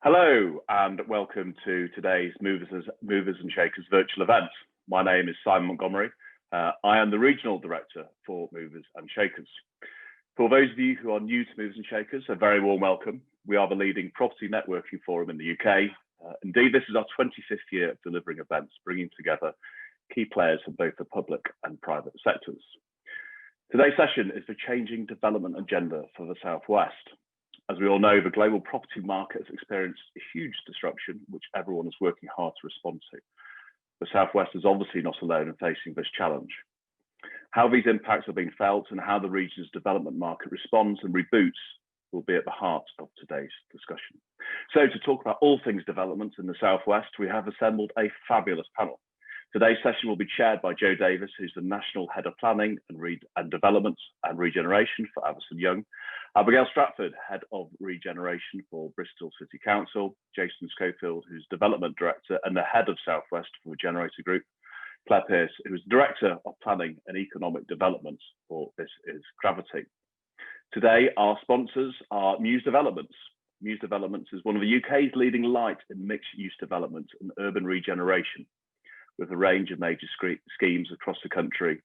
Hello and welcome to today's Movers and Shakers virtual event. My name is Simon Montgomery. I am the Regional Director for Movers and Shakers. For those of you who are new to Movers and Shakers, a very warm welcome. We are the leading property networking forum in the UK. Indeed, this is our 25th year of delivering events, bringing together key players from both the public and private sectors. Today's session is the changing development agenda for the Southwest. As we all know, the global property market has experienced a huge disruption, which everyone is working hard to respond to. The Southwest is obviously not alone in facing this challenge. How these impacts are being felt and how the region's development market responds and reboots will be at the heart of today's discussion. So to talk about all things development in the Southwest, we have assembled a fabulous panel. Today's session will be chaired by Joe Davis, who's the National Head of Planning and Development and Regeneration for Avison Young, Abigail Stratford, Head of Regeneration for Bristol City Council, Jason Schofield, who's Development Director and the Head of Southwest for the Generator Group, Claire Pearce, who's Director of Planning and Economic Development for This Is Gravity. Today, our sponsors are Muse Developments. Muse Developments is one of the UK's leading light in mixed-use development and urban regeneration, with a range of major schemes across the country.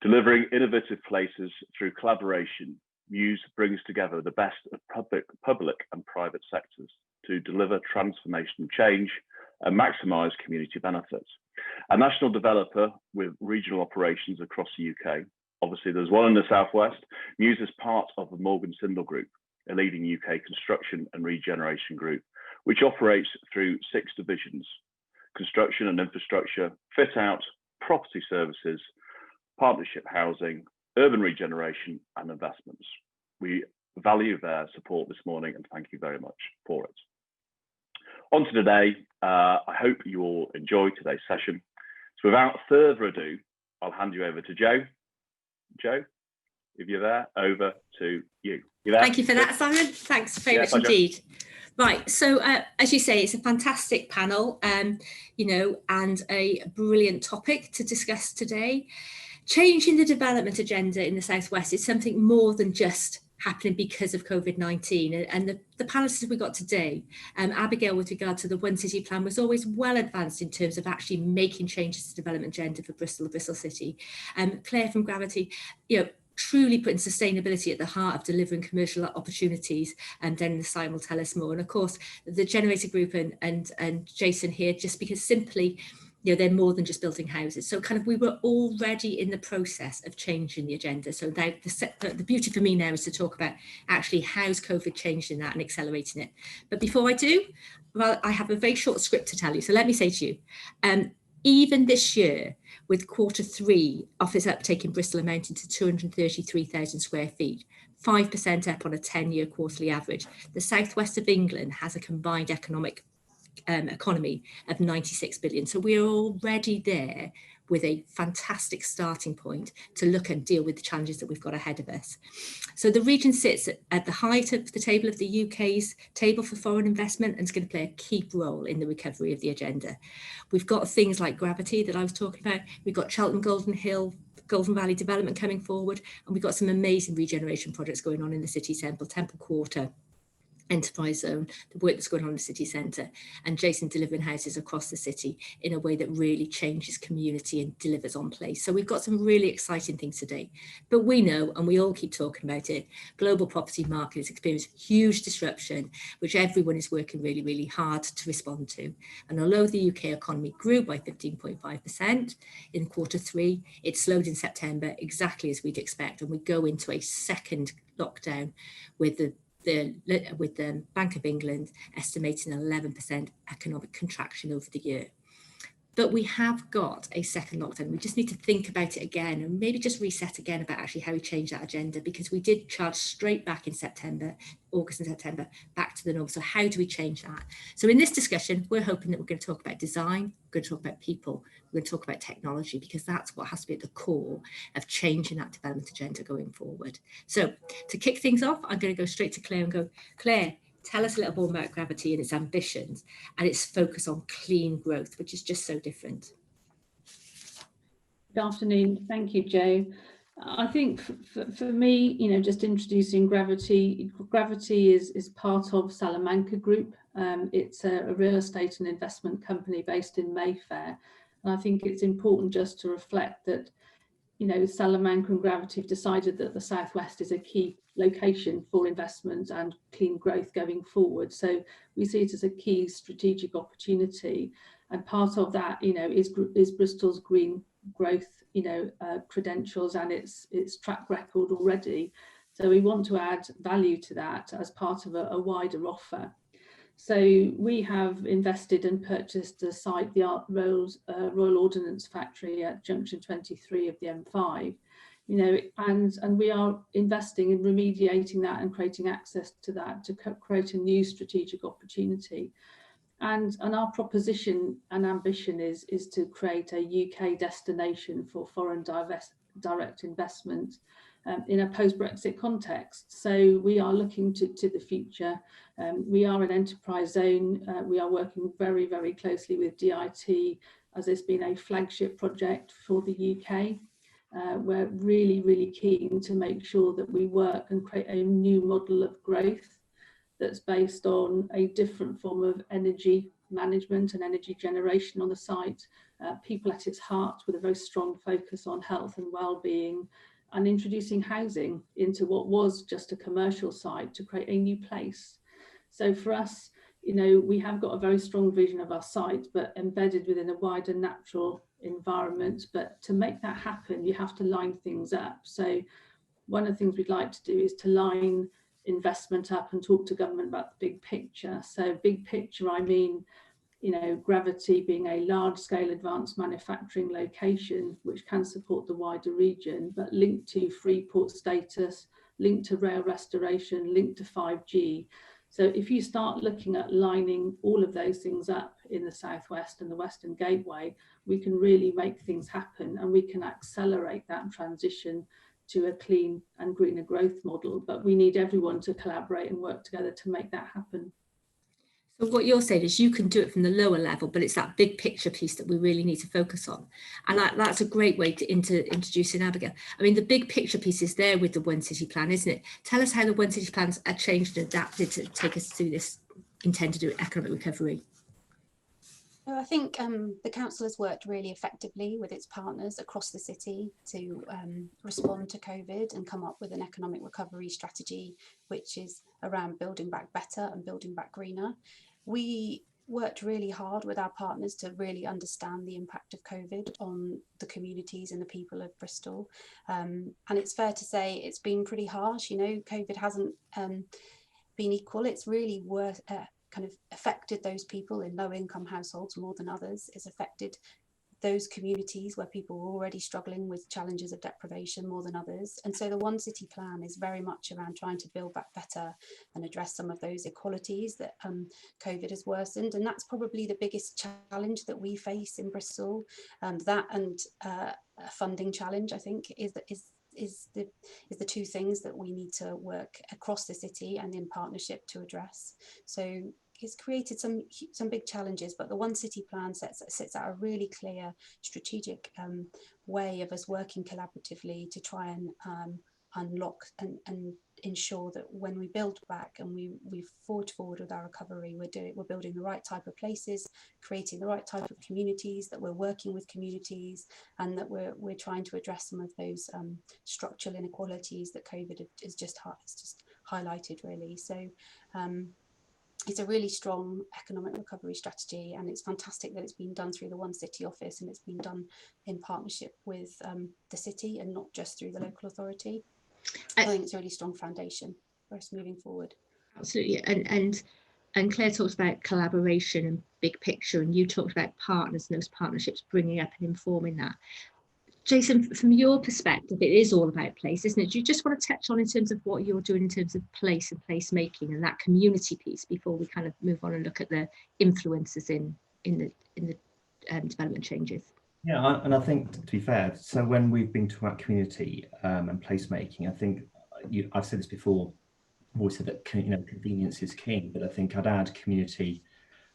Delivering innovative places through collaboration, Muse brings together the best of public and private sectors to deliver transformational change and maximise community benefits. A national developer with regional operations across the UK. Obviously, there's one in the Southwest. Muse is part of the Morgan Sindall Group, a leading UK construction and regeneration group, which operates through 6 divisions: construction and infrastructure, fit out, property services, partnership housing, urban regeneration and investments. We value their support this morning and thank you very much for it. On to today, I hope you all enjoy today's session. So without further ado, I'll hand you over to Joe. Joe, if you're there, over to you. You there? Thank you for that, Simon. Thanks very much indeed. Right, so as you say, it's a fantastic panel, and a brilliant topic to discuss today. Changing the development agenda in the Southwest is something more than just happening because of COVID-19. And the panelists we got today, Abigail, with regard to the One City plan, was always well advanced in terms of actually making changes to the development agenda for Bristol City. Claire from Gravity, truly putting sustainability at the heart of delivering commercial opportunities, and then the Simon will tell us more. And of course, the Generator Group and Jason here, just because simply, they're more than just building houses. So we were already in the process of changing the agenda. So now the beauty for me now is to talk about actually how's COVID changed in that and accelerating it. But before I do, well, I have a very short script to tell you. So let me say to you, even this year, with Q3 office uptake in Bristol amounting to 233,000 square feet, 5% up on a 10-year quarterly average, the southwest of England has a combined economy of 96 billion. So we are already there with a fantastic starting point to look and deal with the challenges that we've got ahead of us. So the region sits at the height of the table of the UK's table for foreign investment and is going to play a key role in the recovery of the agenda. We've got things like Gravity that I was talking about. We've got Cheltenham Golden Hill, Golden Valley development coming forward, and we've got some amazing regeneration projects going on in the city centre, Temple Quarter, Enterprise Zone, the work that's going on in the city centre, and Jason delivering houses across the city in a way that really changes community and delivers on place. So we've got some really exciting things today. But we know, and we all keep talking about it, global property market has experienced huge disruption, which everyone is working really, really hard to respond to. And although the UK economy grew by 15.5% in Q3, it slowed in September exactly as we'd expect. And we go into a second lockdown with the Bank of England estimating 11% economic contraction over the year. But we have got a second lockdown. We just need to think about it again and maybe just reset again about actually how we change that agenda, because we did charge straight back in August and September, back to the norm. So how do we change that? So in this discussion, we're hoping that we're going to talk about design, we're going to talk about people, we're going to talk about technology, because that's what has to be at the core of changing that development agenda going forward. So to kick things off, I'm going to go straight to Claire and go, Claire, tell us a little more about Gravity and its ambitions and its focus on clean growth, which is just so different. Good afternoon. Thank you, Joe. I think for me, just introducing Gravity. Gravity is part of Salamanca Group. It's a real estate and investment company based in Mayfair. And I think it's important just to reflect that, Salamanca and Gravity have decided that the Southwest is a key location for investment and clean growth going forward. So we see it as a key strategic opportunity. And part of that, is Bristol's green growth, credentials and its track record already. So we want to add value to that as part of a wider offer. So we have invested and purchased the site, the Royal Ordnance Factory at Junction 23 of the M5, and we are investing in remediating that and creating access to that to create a new strategic opportunity. And our proposition and ambition is to create a UK destination for foreign direct investment in a post-Brexit context. So we are looking to the future. We are an enterprise zone. We are working very, very closely with DIT, as it's been a flagship project for the UK. We're really, really keen to make sure that we work and create a new model of growth that's based on a different form of energy management and energy generation on the site, people at its heart, with a very strong focus on health and well-being, and introducing housing into what was just a commercial site to create a new place. So for us, we have got a very strong vision of our site, but embedded within a wider natural environment. But to make that happen, you have to line things up. So one of the things we'd like to do is to line investment up and talk to government about the big picture. So big picture, I mean, Gravity being a large-scale advanced manufacturing location which can support the wider region, but linked to Freeport status, linked to rail restoration, linked to 5G. So if you start looking at lining all of those things up in the Southwest and the Western Gateway, we can really make things happen, and we can accelerate that transition to a clean and greener growth model. But we need everyone to collaborate and work together to make that happen. So what you're saying is you can do it from the lower level, but it's that big picture piece that we really need to focus on. And that's a great way to introduce in Abigail. I mean, the big picture piece is there with the One City Plan, isn't it? Tell us how the One City Plans are changed and adapted to take us through this intended economic recovery. So I think the council has worked really effectively with its partners across the city to respond to COVID and come up with an economic recovery strategy, which is around building back better and building back greener. We worked really hard with our partners to really understand the impact of COVID on the communities and the people of Bristol. And it's fair to say it's been pretty harsh. COVID hasn't been equal. It's really kind of affected those people in low-income households more than others. It's affected those communities where people were already struggling with challenges of deprivation more than others. And so the One City Plan is very much around trying to build back better and address some of those inequalities that COVID has worsened. And that's probably the biggest challenge that we face in Bristol. That and a funding challenge, I think, is the two things that we need to work across the city and in partnership to address. So it's created some big challenges, but the One City Plan sets out a really clear strategic way of us working collaboratively to try and unlock and ensure that when we build back and we forge forward with our recovery, we're building the right type of places, creating the right type of communities, that we're working with communities, and that we're trying to address some of those structural inequalities that COVID has just highlighted, really. So it's a really strong economic recovery strategy, and it's fantastic that it's been done through the One City office, and it's been done in partnership with the city and not just through the local authority. I think it's a really strong foundation for us moving forward. Absolutely. And Claire talked about collaboration and big picture, and you talked about partners and those partnerships bringing up and informing that. Jason, from your perspective, it is all about place, isn't it? Do you just want to touch on in terms of what you're doing in terms of place and place making and that community piece before we kind of move on and look at the influences in the development changes? Yeah, and I think, to be fair, so when we've been talking about community and placemaking, I think I've said this before. I've always said that convenience is king, but I think I'd add community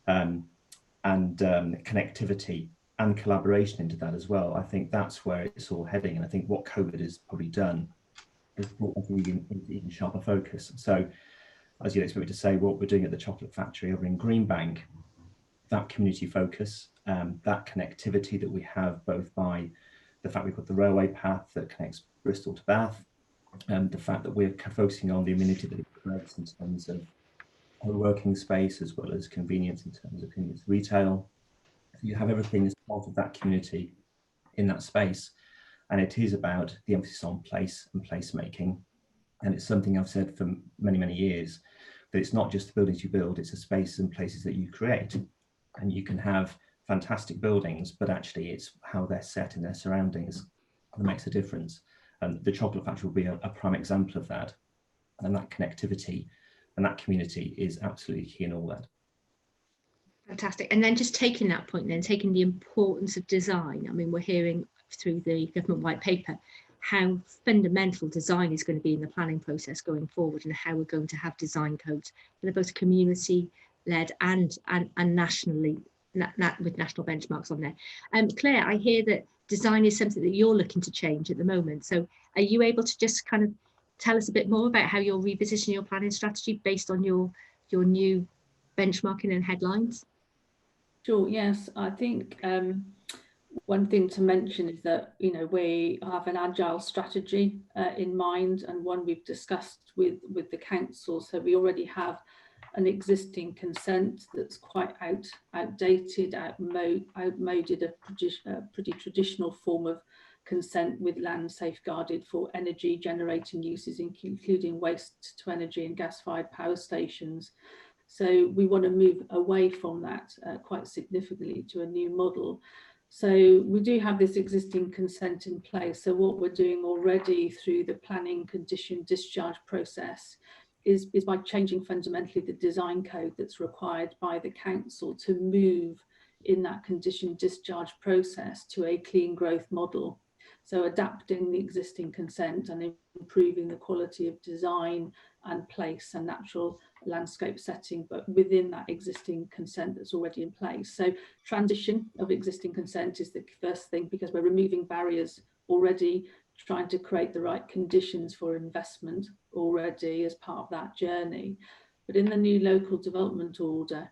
and connectivity and collaboration into that as well. I think that's where it's all heading. And I think what COVID has probably done is brought us into even sharper focus. So as you'd expect me to say, what we're doing at the Chocolate Factory over in Greenbank, that community focus, that connectivity that we have, both by the fact we've got the railway path that connects Bristol to Bath, and the fact that we're focusing on the amenity that it creates in terms of co-working space, as well as convenience in terms of convenience retail. You have everything as part of that community in that space. And it is about the emphasis on place and placemaking. And it's something I've said for many, many years, that it's not just the buildings you build, it's the spaces and places that you create. And you can have fantastic buildings, but actually it's how they're set in their surroundings that makes a difference. And the Chocolate Factory will be a prime example of that. And that connectivity and that community is absolutely key in all that. Fantastic. And then just taking that point, then taking the importance of design. I mean, we're hearing through the government white paper how fundamental design is going to be in the planning process going forward, and how we're going to have design codes that are both community led and nationally, with national benchmarks on there. Claire, I hear that design is something that you're looking to change at the moment. So are you able to just kind of tell us a bit more about how you're revisiting your planning strategy based on your new benchmarking and headlines? Sure, yes. I think one thing to mention is that, you know, we have an agile strategy in mind, and one we've discussed with the council. So we already have an existing consent that's quite outdated, outmoded, a pretty traditional form of consent with land safeguarded for energy generating uses, including waste to energy and gas-fired power stations. So we want to move away from that quite significantly to a new model. So we do have this existing consent in place. So what we're doing already through the planning condition discharge process is by changing fundamentally the design code that's required by the council to move in that condition discharge process to a clean growth model. So adapting the existing consent and improving the quality of design and place and natural landscape setting, but within that existing consent that's already in place. So transition of existing consent is the first thing, because we're removing barriers already, trying to create the right conditions for investment already as part of that journey. But in the new local development order,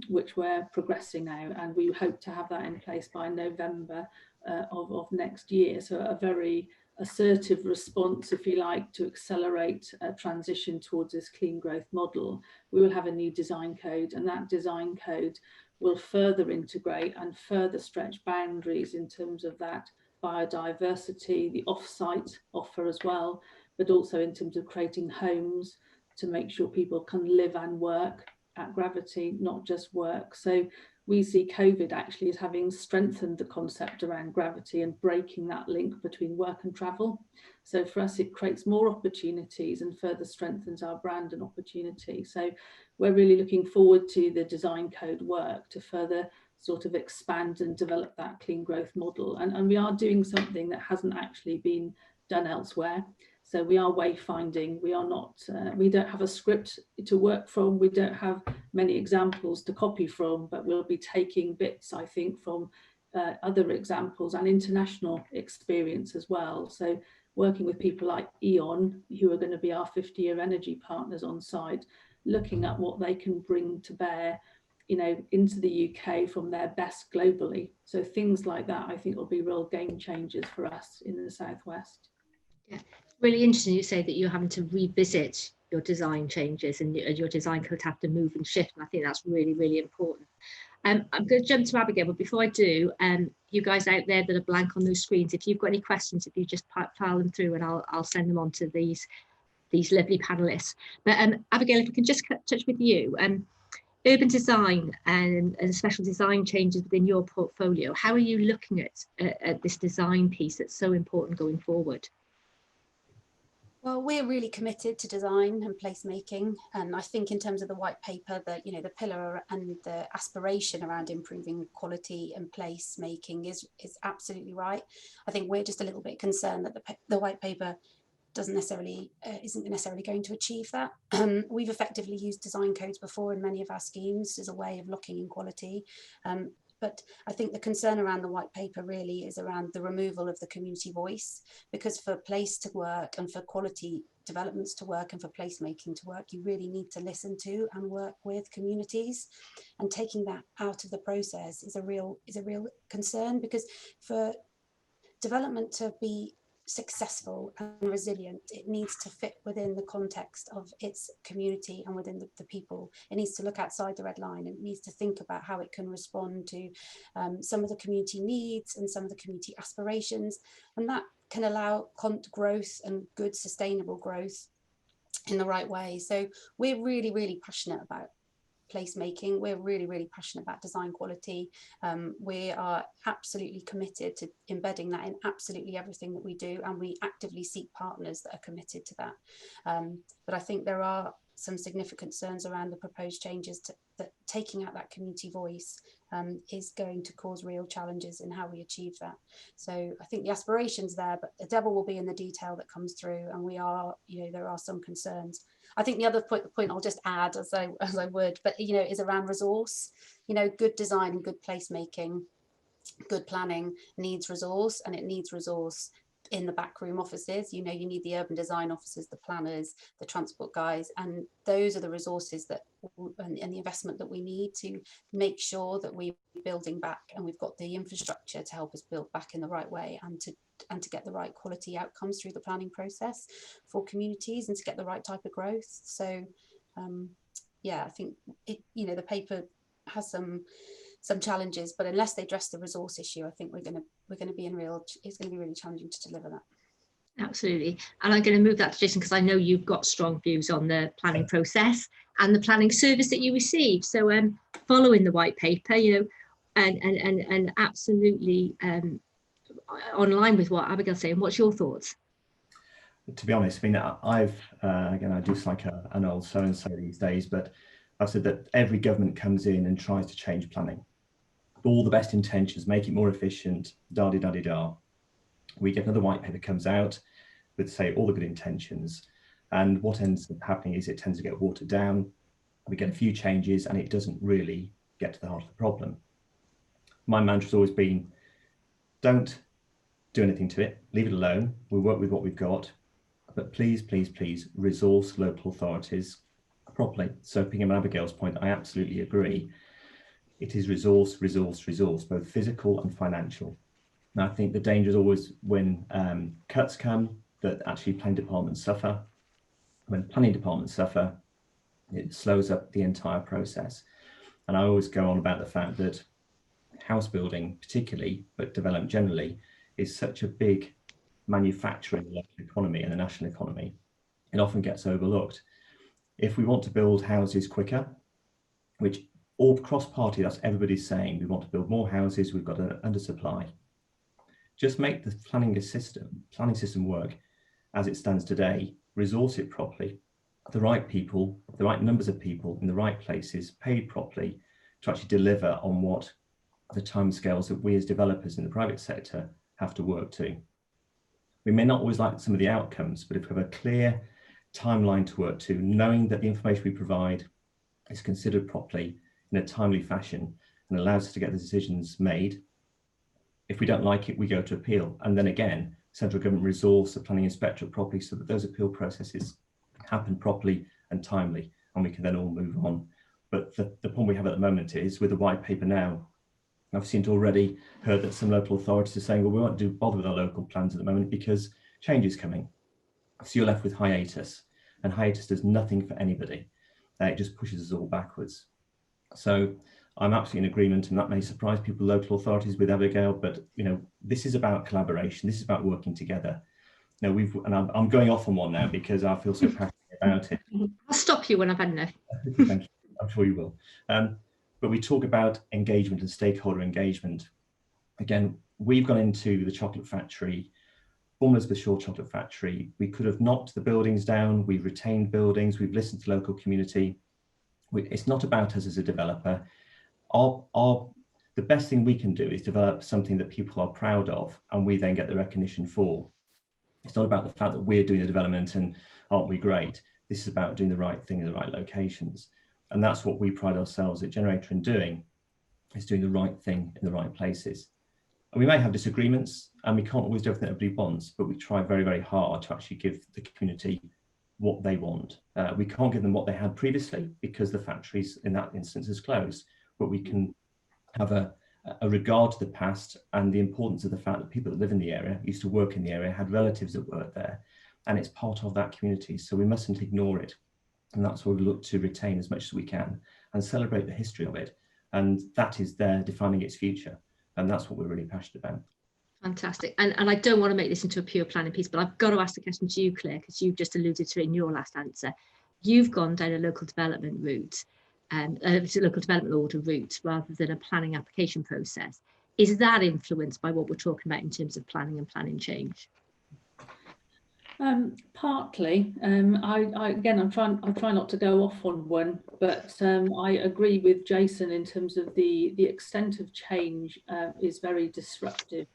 which we're progressing now, and we hope to have that in place by November of next year. So a very assertive response, if you like, to accelerate a transition towards this clean growth model. We will have a new design code, and that design code will further integrate and further stretch boundaries in terms of that biodiversity, the off-site offer as well, but also in terms of creating homes to make sure people can live and work at Gravity, not just work. So we see COVID actually as having strengthened the concept around Gravity and breaking that link between work and travel. So for us, it creates more opportunities and further strengthens our brand and opportunity. So we're really looking forward to the design code work to further sort of expand and develop that clean growth model. And we are doing something that hasn't actually been done elsewhere. So we are wayfinding. We are not, we don't have a script to work from. We don't have many examples to copy from, but we'll be taking bits, I think, from other examples and international experience as well. So working with people like E.ON, who are going to be our 50-year energy partners on site, looking at what they can bring to bear, you know, into the UK from their best globally. So things like that, I think, will be real game changers for us in the Southwest. Yeah, really interesting you say that you're having to revisit your design changes and your design code have to move and shift. And I think that's really, really important. I'm going to jump to Abigail, but before I do, you guys out there that are blank on those screens, if you've got any questions, if you just file them through and I'll send them on to these lovely panelists. But Abigail, if we can just touch with you, urban design and special design changes within your portfolio, how are you looking at this design piece that's so important going forward? Well, we're really committed to design and placemaking, and I think in terms of the white paper, that, you know, the pillar and the aspiration around improving quality and placemaking is absolutely right. I think we're just a little bit concerned that the white paper isn't necessarily going to achieve that. We've effectively used design codes before in many of our schemes as a way of locking in quality. But I think the concern around the white paper really is around the removal of the community voice, because for place to work and for quality developments to work and for placemaking to work, you really need to listen to and work with communities, and taking that out of the process is a real concern, because for development to be successful and resilient, it needs to fit within the context of its community and within the people. It needs to look outside the red line, and it needs to think about how it can respond to some of the community needs and some of the community aspirations, and that can allow growth and good sustainable growth in the right way. So we're really passionate about placemaking. We're really passionate about design quality. We are absolutely committed to embedding that in absolutely everything that we do, and we actively seek partners that are committed to that. But I think there are some significant concerns around the proposed changes that taking out that community voice is going to cause real challenges in how we achieve that. So I think the aspiration's there, but the devil will be in the detail that comes through, and there are some concerns. I think the other point I'll just add as I would, but is around resource. Good design and good placemaking, good planning needs resource, and it needs resource in the backroom offices. You need the urban design officers, the planners, the transport guys, and those are the resources and the investment that we need to make sure that we're building back, and we've got the infrastructure to help us build back in the right way, and to get the right quality outcomes through the planning process for communities, and to get the right type of growth. So I think the paper has some challenges, but unless they address the resource issue, I think it's going to be really challenging to deliver that. Absolutely. And I'm going to move that to Jason, because I know you've got strong views on the planning process and the planning service that you receive. So following the white paper, and absolutely online with what Abigail's saying. What's your thoughts? To be honest, I mean, I do sound like an old so-and-so these days, but I've said that every government comes in and tries to change planning. All the best intentions, make it more efficient, da-di-da-di-da. We get another white paper comes out with, say, all the good intentions, and what ends up happening is it tends to get watered down. We get a few changes and it doesn't really get to the heart of the problem. My mantra's always been, don't do anything to it, leave it alone. We'll work with what we've got, but please resource local authorities properly. So picking up Abigail's point, I absolutely agree. It is resource, both physical and financial. And I think the danger is always when cuts come, that actually planning departments suffer. When planning departments suffer, it slows up the entire process. And I always go on about the fact that house building particularly, but development generally, is such a big manufacturer in the local economy and the national economy. It often gets overlooked. If we want to build houses quicker, which all cross-party, that's everybody's saying, we want to build more houses, we've got an undersupply. Just make the planning system work as it stands today, resource it properly, the right people, the right numbers of people in the right places, paid properly to actually deliver on what the timescales that we as developers in the private sector have to work to. We may not always like some of the outcomes, but if we have a clear timeline to work to, knowing that the information we provide is considered properly in a timely fashion and allows us to get the decisions made. If we don't like it, we go to appeal. And then again, central government resource the planning inspectorate properly so that those appeal processes happen properly and timely, and we can then all move on. But the point we have at the moment is with the white paper now, I've seen already heard that some local authorities are saying, well, we won't bother with our local plans at the moment because change is coming. So you're left with hiatus, and hiatus does nothing for anybody. It just pushes us all backwards. So I'm absolutely in agreement, and that may surprise people, local authorities, with Abigail, but this is about collaboration. This is about working together. I'm going off on one now because I feel so passionate about it. I'll stop you when I've had enough. Thank you. I'm sure you will. But we talk about engagement and stakeholder engagement. Again, we've gone into the chocolate factory, Former Elizabeth Shore Chocolate Factory. We could have knocked the buildings down. We've retained buildings. We've listened to local community. It's not about us as a developer. The best thing we can do is develop something that people are proud of, and we then get the recognition for. It's not about the fact that we're doing the development and aren't we great. This is about doing the right thing in the right locations. And that's what we pride ourselves at Generator in doing. is doing the right thing in the right places. And we may have disagreements, and we can't always do everything everybody wants, but we try very, very hard to actually give the community what they want. We can't give them what they had previously because the factories in that instance is closed, but we can have a regard to the past and the importance of the fact that people that live in the area, used to work in the area, had relatives that worked there, and it's part of that community. So we mustn't ignore it. And that's what we look to retain as much as we can and celebrate the history of it. And that is there defining its future. And that's what we're really passionate about. Fantastic. And I don't want to make this into a pure planning piece, but I've got to ask the question to you, Claire, because you just alluded to it in your last answer. You've gone down a local development route, it's a local development order route rather than a planning application process. Is that influenced by what we're talking about in terms of planning and planning change? Partly. I try not to go off on one, but I agree with Jason in terms of the extent of change is very disruptive,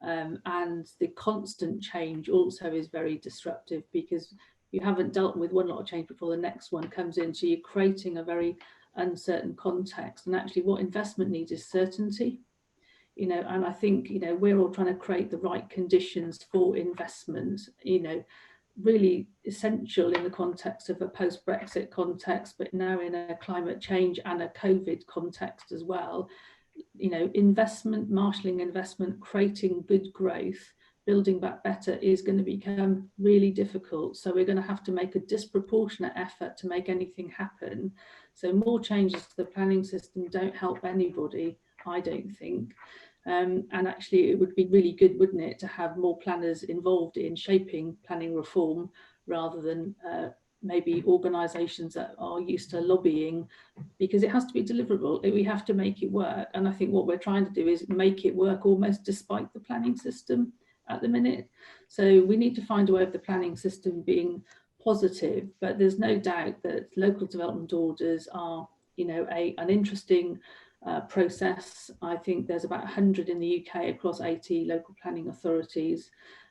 and the constant change also is very disruptive because you haven't dealt with one lot of change before the next one comes in, so you're creating a very uncertain context. And actually what investment needs is certainty. And I think, we're all trying to create the right conditions for investment, really essential in the context of a post-Brexit context, but now in a climate change and a COVID context as well. Investment, marshalling investment, creating good growth, building back better is going to become really difficult. So we're going to have to make a disproportionate effort to make anything happen. So more changes to the planning system don't help anybody, I don't think. And actually it would be really good, wouldn't it, to have more planners involved in shaping planning reform rather than maybe organisations that are used to lobbying, because it has to be deliverable. We have to make it work. And I think what we're trying to do is make it work almost despite the planning system at the minute. So we need to find a way of the planning system being positive, but there's no doubt that local development orders are, an interesting process. I think there's about 100 in the UK across 80 local planning authorities.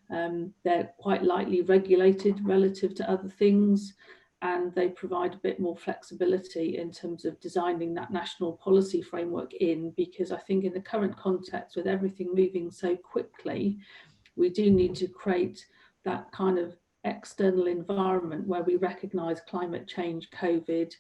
They're quite lightly regulated relative to other things, and they provide a bit more flexibility in terms of designing that national policy framework in, because I think in the current context with everything moving so quickly, we do need to create that kind of external environment where we recognise climate change, COVID,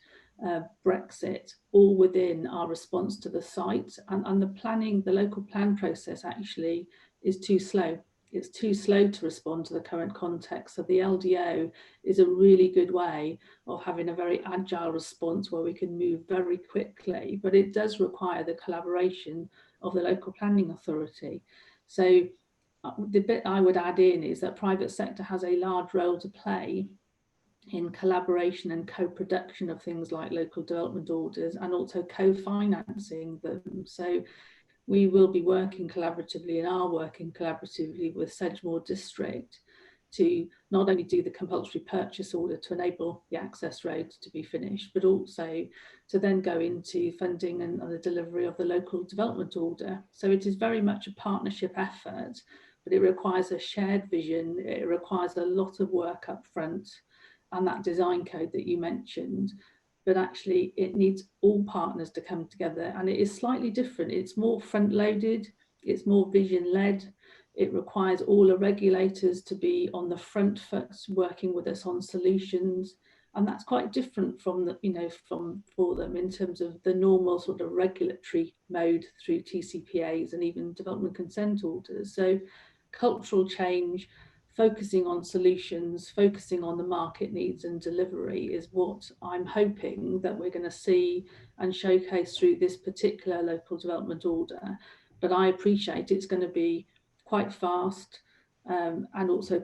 Brexit, all within our response to the site. And the local plan process actually is too slow. It's too slow to respond to the current context. So the LDO is a really good way of having a very agile response where we can move very quickly, but it does require the collaboration of the local planning authority. So the bit I would add in is that private sector has a large role to play in collaboration and co-production of things like local development orders, and also co-financing them. So we will be working collaboratively and are working collaboratively with Sedgemoor District to not only do the compulsory purchase order to enable the access road to be finished, but also to then go into funding and the delivery of the local development order. So it is very much a partnership effort, but it requires a shared vision. It requires a lot of work up front, and that design code that you mentioned, but actually it needs all partners to come together, and it is slightly different. It's more front loaded, it's more vision led. It requires all the regulators to be on the front foot working with us on solutions, and that's quite different from for them in terms of the normal sort of regulatory mode through TCPAs and even development consent orders. So cultural change, focusing on solutions, focusing on the market needs and delivery is what I'm hoping that we're going to see and showcase through this particular local development order. But I appreciate it's going to be quite fast and also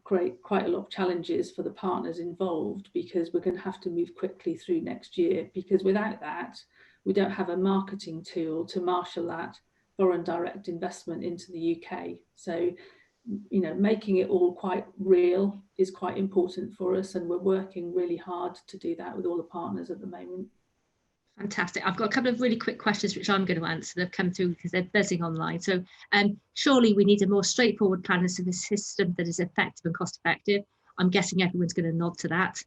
create quite a lot of challenges for the partners involved, because we're going to have to move quickly through next year, because without that, we don't have a marketing tool to marshal that foreign direct investment into the UK. So making it all quite real is quite important for us, and we're working really hard to do that with all the partners at the moment. Fantastic. I've got a couple of really quick questions which I'm going to answer. They've come through because they're buzzing online. So surely we need a more straightforward planning system that is effective and cost effective. I'm guessing everyone's going to nod to that.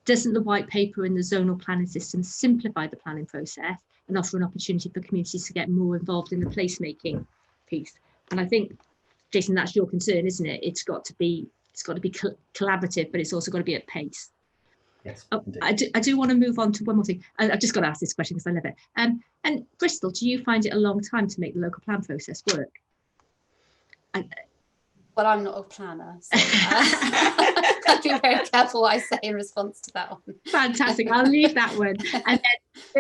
Doesn't the white paper and the zonal planning system simplify the planning process and offer an opportunity for communities to get more involved in the placemaking piece? And I think, Jason, that's your concern, isn't it? It's got to be collaborative, but it's also got to be at pace. Yes, I do want to move on to one more thing. I've just got to ask this question because I love it. And Bristol, do you find it a long time to make the local plan process work? Well, I'm not a planner, so I'll be very careful what I say in response to that one. Fantastic. I'll leave that one. And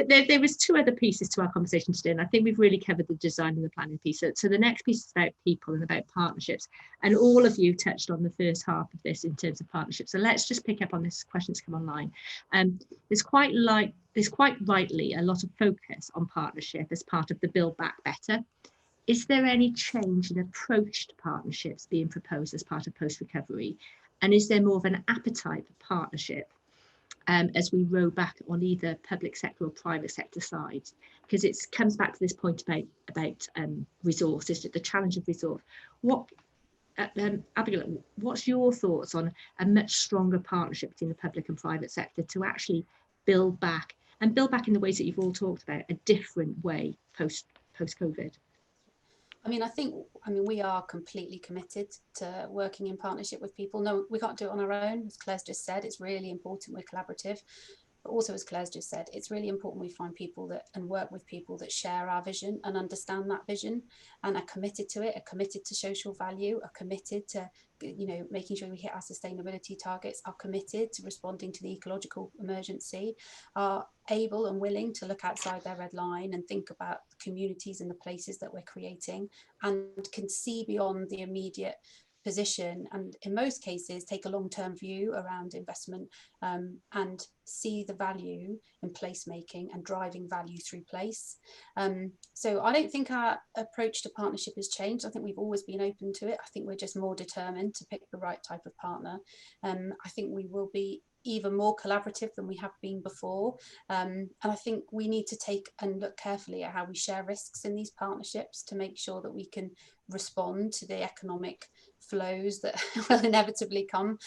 then there was two other pieces to our conversation today, and I think we've really covered the design and the planning piece. So the next piece is about people and about partnerships, and all of you touched on the first half of this in terms of partnerships. So let's just pick up on this question that's come online. There's quite rightly a lot of focus on partnership as part of the Build Back Better. Is there any change in approach to partnerships being proposed as part of post-recovery? And is there more of an appetite for partnership as we row back on either public sector or private sector sides? Because it comes back to this point about resources, the challenge of resource. Abigail, what's your thoughts on a much stronger partnership between the public and private sector to actually build back in the ways that you've all talked about, a different way post-COVID? I mean, we are completely committed to working in partnership with people. No, we can't do it on our own. As Claire's just said, it's really important we're collaborative. But also, as Claire's just said, it's really important we find people and work with people that share our vision and understand that vision and are committed to it, are committed to social value, are committed to, making sure we hit our sustainability targets, are committed to responding to the ecological emergency, are able and willing to look outside their red line and think about the communities and the places that we're creating, and can see beyond the immediate position, and in most cases take a long-term view around investment, and see the value in placemaking and driving value through place. So I don't think our approach to partnership has changed. I think we've always been open to it. I think we're just more determined to pick the right type of partner. I think we will be even more collaborative than we have been before, and I think we need to take and look carefully at how we share risks in these partnerships to make sure that we can respond to the economic flows that will inevitably come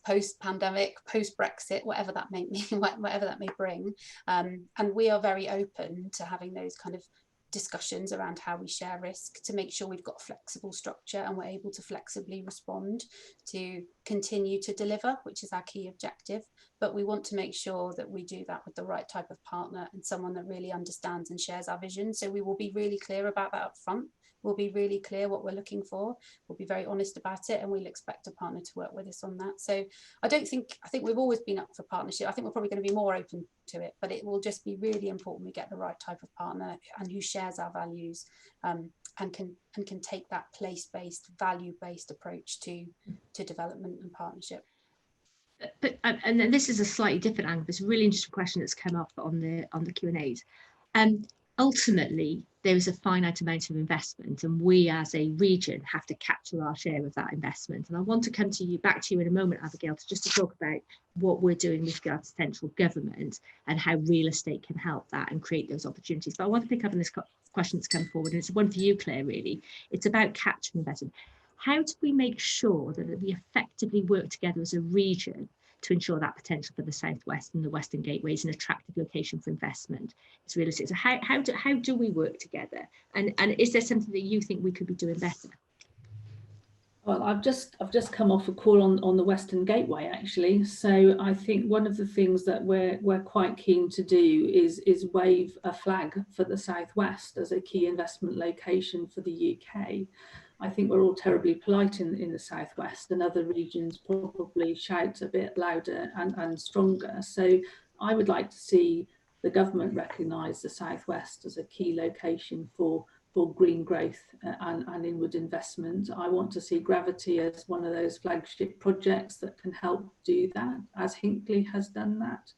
post-pandemic, post-Brexit, whatever that may mean, whatever that may bring, and we are very open to having those kind of discussions around how we share risk to make sure we've got a flexible structure and we're able to flexibly respond to continue to deliver, which is our key objective. But we want to make sure that we do that with the right type of partner and someone that really understands and shares our vision. So we will be really clear about that up front. We'll be really clear what we're looking for. We'll be very honest about it, and we'll expect a partner to work with us on that. So I think we've always been up for partnership. I think we're probably going to be more open to it, but it will just be really important we get the right type of partner and who shares our values, and can take that place-based, value-based approach to development and partnership. But and this is a slightly different angle. It's a really interesting question that's come up on the Q&As. Ultimately, there is a finite amount of investment, and we as a region have to capture our share of that investment. And I want to come back to you in a moment, Abigail, to talk about what we're doing with regard to central government and how real estate can help that and create those opportunities. But I want to pick up on this question that's come forward, and it's one for you, Claire, really. It's about capturing investment. How do we make sure that we effectively work together as a region to ensure that potential for the Southwest and the Western Gateway is an attractive location for investment? It's realistic. So how do we work together? And is there something that you think we could be doing better? Well, I've just come off a call on the Western Gateway, actually. So I think one of the things that we're quite keen to do is wave a flag for the Southwest as a key investment location for the UK. I think we're all terribly polite in the Southwest, and other regions probably shout a bit louder and stronger. So I would like to see the government recognise the Southwest as a key location for green growth and inward investment. I want to see Gravity as one of those flagship projects that can help do that, as Hinckley has done that.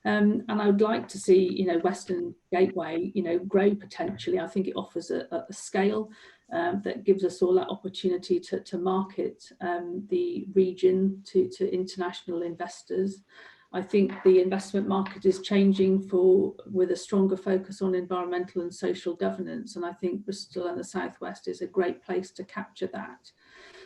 And I would like to see, Western Gateway, grow potentially. I think it offers a scale that gives us all that opportunity to market the region to international investors. I think the investment market is changing with a stronger focus on environmental and social governance, and I think Bristol and the Southwest is a great place to capture that.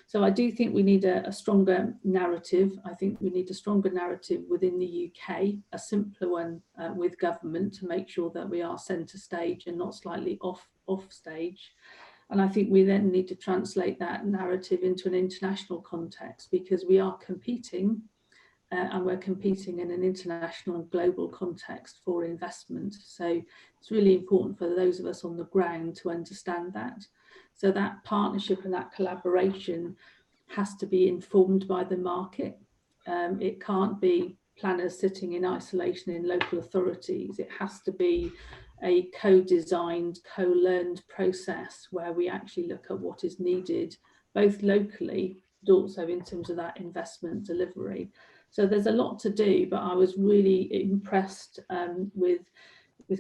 So I do think we need a stronger narrative. I think we need a stronger narrative within the UK, a simpler one with government, to make sure that we are centre stage and not slightly off stage. And I think we then need to translate that narrative into an international context, because we are competing and we're competing in an international and global context for investment. So it's really important for those of us on the ground to understand that. So that partnership and that collaboration has to be informed by the market. It can't be planners sitting in isolation in local authorities. It has to be a co-designed, co-learned process where we actually look at what is needed, both locally, but also in terms of that investment delivery. So there's a lot to do, but I was really impressed with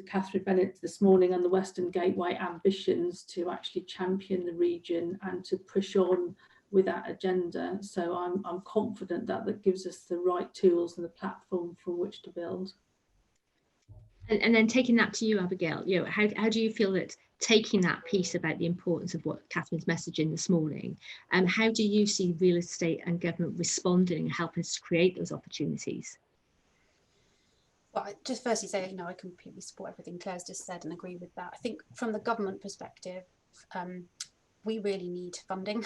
Catherine Bennett this morning on the Western Gateway ambitions to actually champion the region and to push on with that agenda. So I'm confident that that gives us the right tools and the platform from which to build. And then taking that to you, Abigail, you know, how do you feel that taking that piece about the importance of what Catherine's messaging this morning, how do you see real estate and government responding and helping us to create those opportunities? Well, I just firstly say, you know, I completely support everything Claire's just said and agree with that. I think from the government perspective, we really need funding.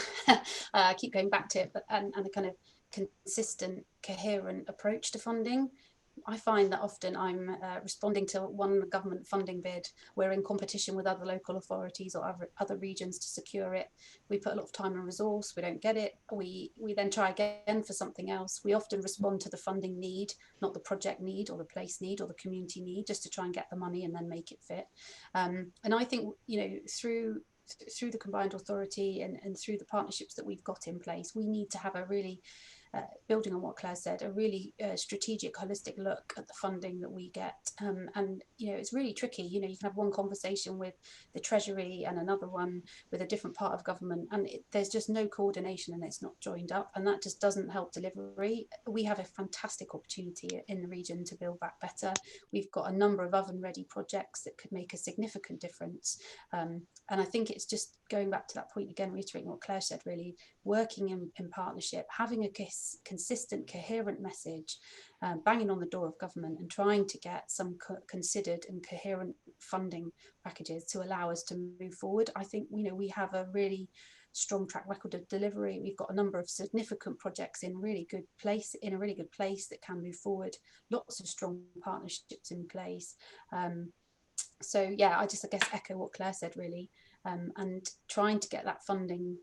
I keep going back to it, but and a kind of consistent, coherent approach to funding. I find that often I'm responding to one government funding bid. We're in competition with other local authorities or other regions to secure it. We put a lot of time and resource, we don't get it. We then try again for something else. We often respond to the funding need, not the project need or the place need or the community need, just to try and get the money and then make it fit. And I think, you know, through the combined authority and through the partnerships that we've got in place, we need to have a really building on what Claire said, a really strategic, holistic look at the funding that we get. And, you know, it's really tricky. You know, you can have one conversation with the Treasury and another one with a different part of government, and there's just no coordination and it's not joined up, and that just doesn't help delivery. We have a fantastic opportunity in the region to build back better. We've got a number of oven-ready projects that could make a significant difference. And I think it's just going back to that point again, reiterating what Claire said, really working in partnership, having a consistent, coherent message, banging on the door of government and trying to get some considered and coherent funding packages to allow us to move forward. I think, you know, we have a really strong track record of delivery. We've got a number of significant projects in a really good place that can move forward. Lots of strong partnerships in place. So yeah, I guess echo what Claire said really, and trying to get that funding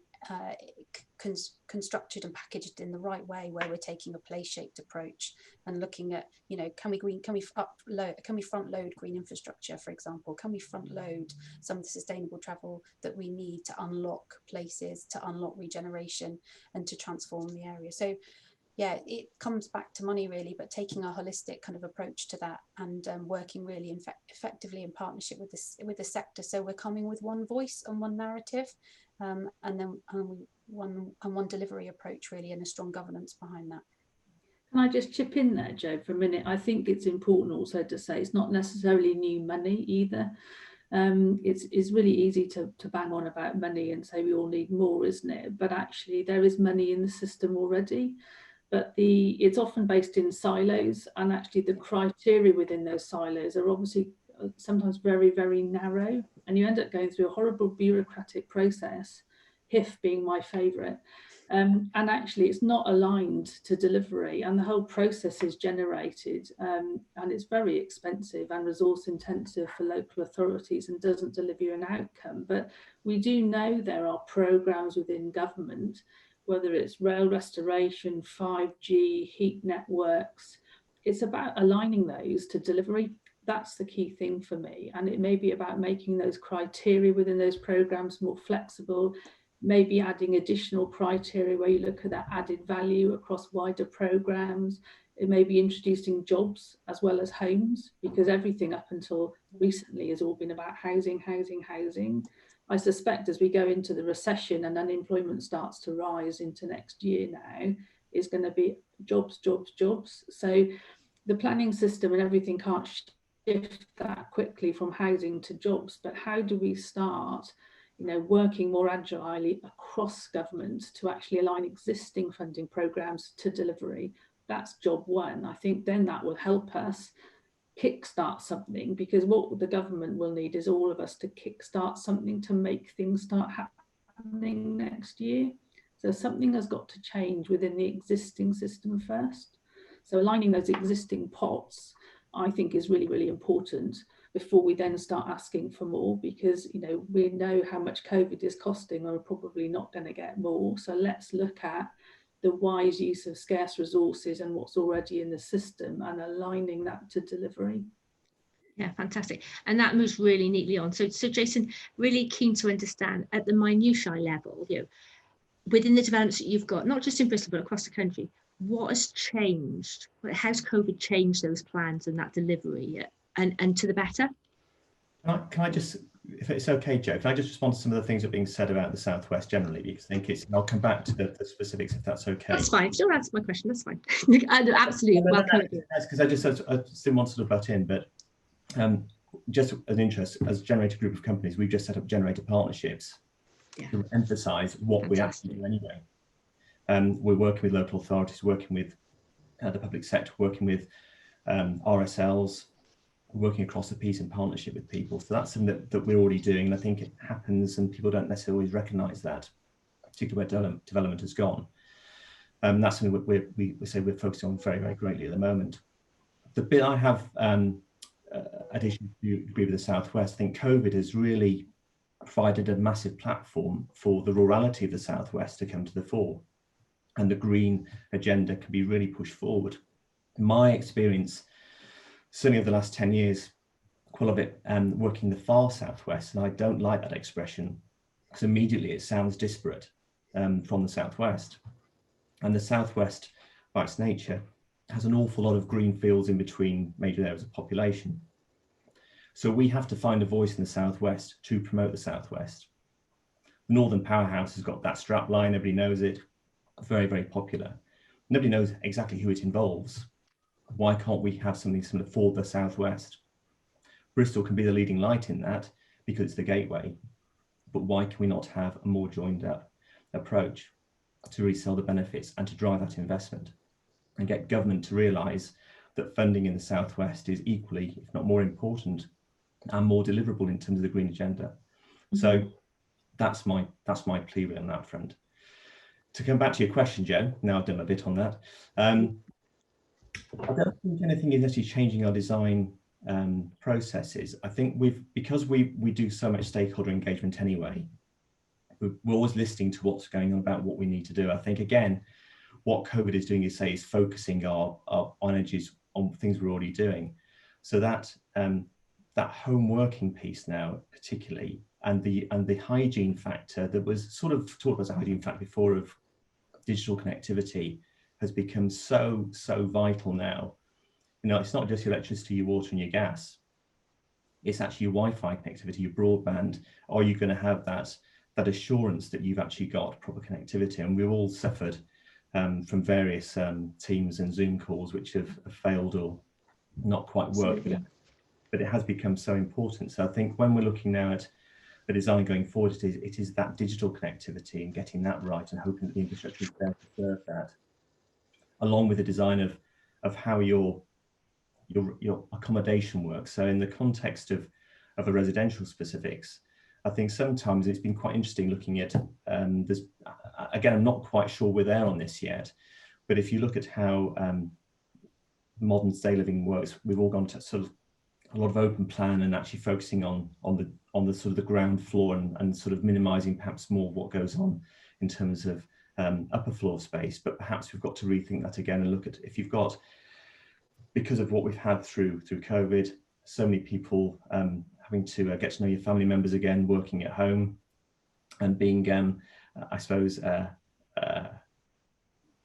constructed and packaged in the right way, where we're taking a place-shaped approach and looking at, you know, can we front load green infrastructure, for example? Can we front load some of the sustainable travel that we need to unlock places, to unlock regeneration and to transform the area? So yeah, it comes back to money really, but taking a holistic kind of approach to that and working really effectively in partnership with the sector. So we're coming with one voice and one narrative, and then one delivery approach really, and a strong governance behind that. Can I just chip in there, Jo, for a minute? I think it's important also to say it's not necessarily new money either. It's really easy to bang on about money and say we all need more, isn't it? But actually there is money in the system already. But it's often based in silos, and actually the criteria within those silos are obviously sometimes very, very narrow, and you end up going through a horrible bureaucratic process, HIF being my favourite, and actually it's not aligned to delivery, and the whole process is generated, and it's very expensive and resource intensive for local authorities and doesn't deliver an outcome. But we do know there are programmes within government, whether it's rail restoration, 5G, heat networks. It's about aligning those to delivery. That's the key thing for me. And it may be about making those criteria within those programs more flexible, maybe adding additional criteria where you look at that added value across wider programs. It may be introducing jobs as well as homes, because everything up until recently has all been about housing, housing, housing. I suspect as we go into the recession and unemployment starts to rise into next year now, is going to be jobs, jobs, jobs. So the planning system and everything can't shift that quickly from housing to jobs, but how do we start working more agilely across government to actually align existing funding programmes to delivery. That's job one. I think then that will help us kickstart something, because what the government will need is all of us to kickstart something to make things start happening next year. So something has got to change within the existing system first. So aligning those existing pots, I think, is really, really important before we then start asking for more, because we know how much COVID is costing, and we're probably not going to get more. So let's look at the wise use of scarce resources and what's already in the system and aligning that to delivery. Yeah, fantastic. And that moves really neatly on. So Jason, really keen to understand at the minutiae level, within the developments that you've got, not just in Bristol, but across the country, what has changed? How's COVID changed those plans and that delivery and to the better? Can I just, if it's okay, Jo, can I just respond to some of the things that are being said about the Southwest generally? Because I think I'll come back to the specifics if that's okay. That's fine. If you don't answer my question, that's fine. Absolutely. That's because I just didn't want to butt in, but just as an interest, as Generator Group of companies, we've just set up Generator Partnerships to emphasise what we actually do anyway. We're working with local authorities, working with the public sector, working with RSLs, working across the piece in partnership with people. So that's something that we're already doing, and I think it happens and people don't necessarily always recognise that, particularly where development has gone. That's something we say we're focusing on very, very greatly at the moment. The bit I have addition to agree with the Southwest, I think COVID has really provided a massive platform for the rurality of the Southwest to come to the fore, and the green agenda can be really pushed forward. In my experience, certainly over the last 10 years, quite a bit working the far Southwest, and I don't like that expression because immediately it sounds disparate from the Southwest. And the Southwest, by its nature, has an awful lot of green fields in between major areas of population. So we have to find a voice in the Southwest to promote the Southwest. The Northern Powerhouse has got that strap line, everybody knows it, very, very popular. Nobody knows exactly who it involves. Why can't we have something similar for the Southwest? Bristol can be the leading light in that because it's the gateway, but why can we not have a more joined up approach to resell the benefits and to drive that investment and get government to realise that funding in the Southwest is equally, if not more important, and more deliverable in terms of the green agenda. Mm-hmm. So that's my plea on that front. To come back to your question, Jo, now I've done a bit on that. I don't think anything is actually changing our design processes. I think because we do so much stakeholder engagement anyway, we're always listening to what's going on about what we need to do. I think, again, what COVID is doing is focusing our energies on things we're already doing. So that home working piece now, particularly, and the hygiene factor that was sort of talked about as a hygiene factor before of digital connectivity has become so vital now. It's not just your electricity, your water and your gas. It's actually your Wi-Fi connectivity, your broadband. Are you going to have that assurance that you've actually got proper connectivity? And we've all suffered from various Teams and Zoom calls which have failed or not quite worked, but it has become so important. So I think when we're looking now at the design going forward, it is that digital connectivity and getting that right and hoping that the infrastructure is there to serve that, along with the design of how your accommodation works. So in the context of a residential specifics, I think sometimes it's been quite interesting looking at, again, I'm not quite sure we're there on this yet, but if you look at how modern stay living works, we've all gone to sort of a lot of open plan and actually focusing on the sort of the ground floor and sort of minimizing perhaps more of what goes on in terms of upper floor space. But perhaps we've got to rethink that again and look at, if you've got, because of what we've had through COVID, so many people having to get to know your family members again, working at home and being, I suppose,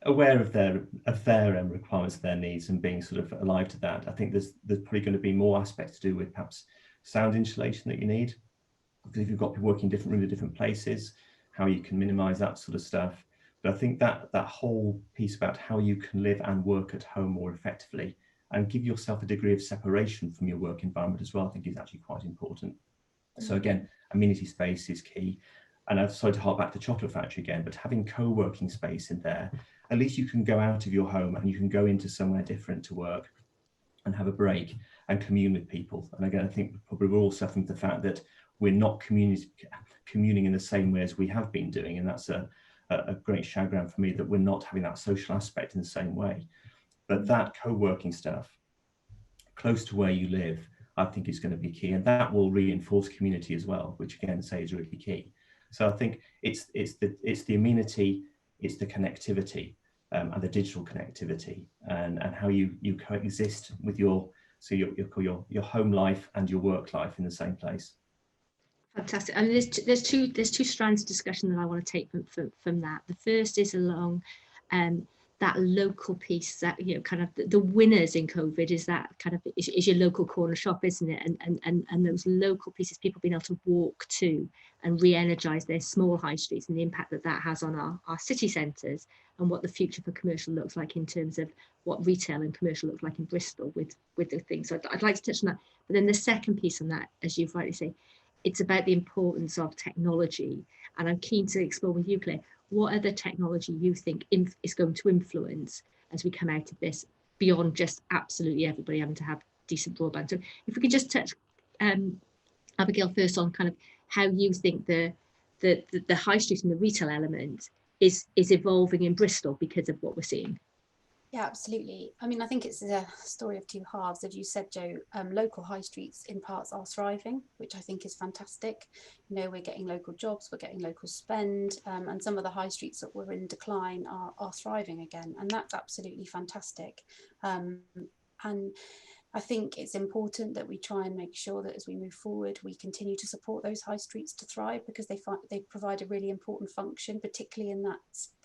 aware of their requirements, their needs, and being sort of alive to that. I think there's probably going to be more aspects to do with perhaps sound insulation that you need, because if you've got people working in different rooms at different places, how you can minimize that sort of stuff. But I think that whole piece about how you can live and work at home more effectively and give yourself a degree of separation from your work environment as well, I think is actually quite important. So again, amenity space is key. And I've started to hark back to Chocolate Factory again, but having co-working space in there, at least you can go out of your home and you can go into somewhere different to work and have a break and commune with people. And again, I think probably we're all suffering from the fact that we're not communing in the same way as we have been doing. And that's a great chagrin for me that we're not having that social aspect in the same way. But that co-working stuff, close to where you live, I think is going to be key. And that will reinforce community as well, which again, say is really key. So I think it's the amenity, it's the connectivity, and the digital connectivity, and how you coexist with your home life and your work life in the same place. Fantastic. And there's two strands of discussion that I want to take from that. The first is along that local piece, that kind of the winners in COVID is that kind of is your local corner shop, isn't it? And those local pieces, people being able to walk to and re-energize their small high streets, and the impact that has on our city centres, and what the future for commercial looks like in terms of what retail and commercial looks like in Bristol with the things. So I'd like to touch on that. But then the second piece on that, as you've rightly said, it's about the importance of technology. And I'm keen to explore with you, Claire, what other technology you think is going to influence as we come out of this, beyond just absolutely everybody having to have decent broadband. So if we could just touch, Abigail, first on kind of how you think the high street and the retail element is evolving in Bristol because of what we're seeing. Yeah, absolutely. I mean, I think it's a story of two halves. As you said, Jo, local high streets in parts are thriving, which I think is fantastic. You know, we're getting local jobs, we're getting local spend, and some of the high streets that were in decline are thriving again. And that's absolutely fantastic. And I think it's important that we try and make sure that as we move forward, we continue to support those high streets to thrive, because they provide a really important function, particularly in that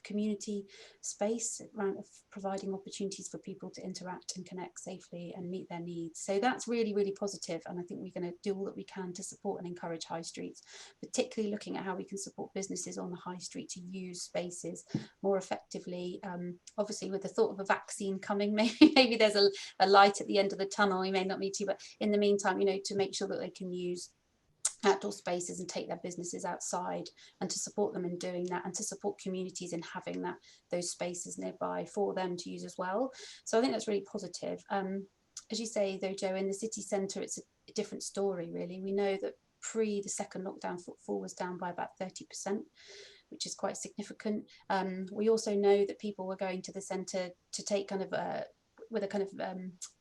community space around providing opportunities for people to interact and connect safely and meet their needs. So that's really, really positive. And I think we're going to do all that we can to support and encourage high streets, particularly looking at how we can support businesses on the high street to use spaces more effectively. Obviously, with the thought of a vaccine coming, maybe there's a light at the end of the tunnel. We may not need to, but in the meantime, you know, to make sure that they can use outdoor spaces and take their businesses outside, and to support them in doing that, and to support communities in having those spaces nearby for them to use as well. So I think that's really positive. As you say though, Jo, in the city centre, it's a different story really. We know that pre the second lockdown, footfall was down by about 30%, which is quite significant. We also know that people were going to the centre to take kind of with a kind of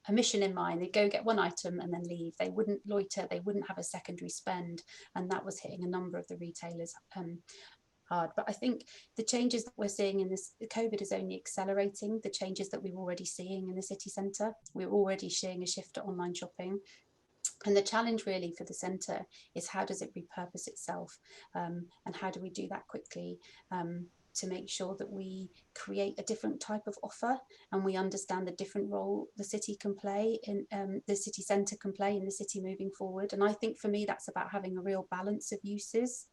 a mission in mind. They'd go get one item and then leave. They wouldn't loiter, they wouldn't have a secondary spend, and that was hitting a number of the retailers hard. But I think the changes that we're seeing in this, COVID is only accelerating the changes that we were already seeing in the city centre. We're already seeing a shift to online shopping. And the challenge really for the centre is, how does it repurpose itself, and how do we do that quickly, to make sure that we create a different type of offer, and we understand the different role the city can play in, the city centre can play in the city moving forward. And I think for me, that's about having a real balance of uses.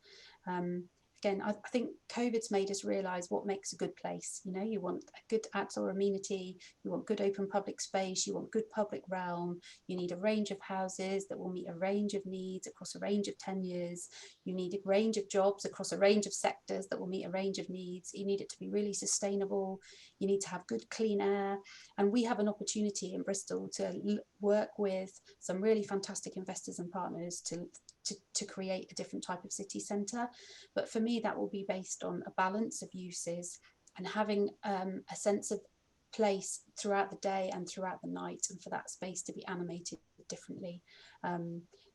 Again, I think COVID's made us realise what makes a good place. You know, you want a good outdoor amenity, you want good open public space, you want good public realm, you need a range of houses that will meet a range of needs across a range of tenures, you need a range of jobs across a range of sectors that will meet a range of needs, you need it to be really sustainable, you need to have good clean air. And we have an opportunity in Bristol to work with some really fantastic investors and partners to create a different type of city centre. But for me, that will be based on a balance of uses and having a sense of place throughout the day and throughout the night, and for that space to be animated differently.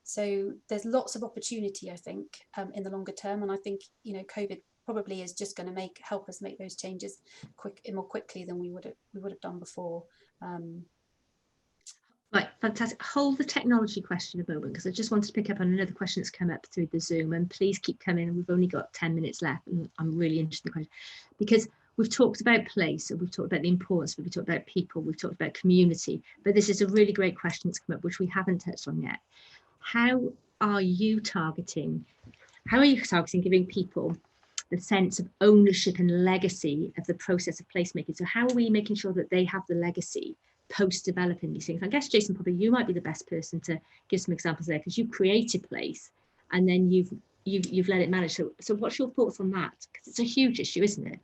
So there's lots of opportunity, I think, in the longer term. And I think, you know, COVID probably is just going to help us make those changes more quickly than we would have done before. Right, fantastic. Hold the technology question a moment, because I just wanted to pick up on another question that's come up through the Zoom, and please keep coming. We've only got 10 minutes left, and I'm really interested in the question, because we've talked about place, and we've talked about the importance, we've talked about people, we've talked about community, but this is a really great question that's come up, which we haven't touched on yet. How are you targeting giving people the sense of ownership and legacy of the process of placemaking? So how are we making sure that they have the legacy post-developing these things? I guess, Jason, probably you might be the best person to give some examples there, because you created place and then you've let it manage. So what's your thoughts on that? Because it's a huge issue, isn't it?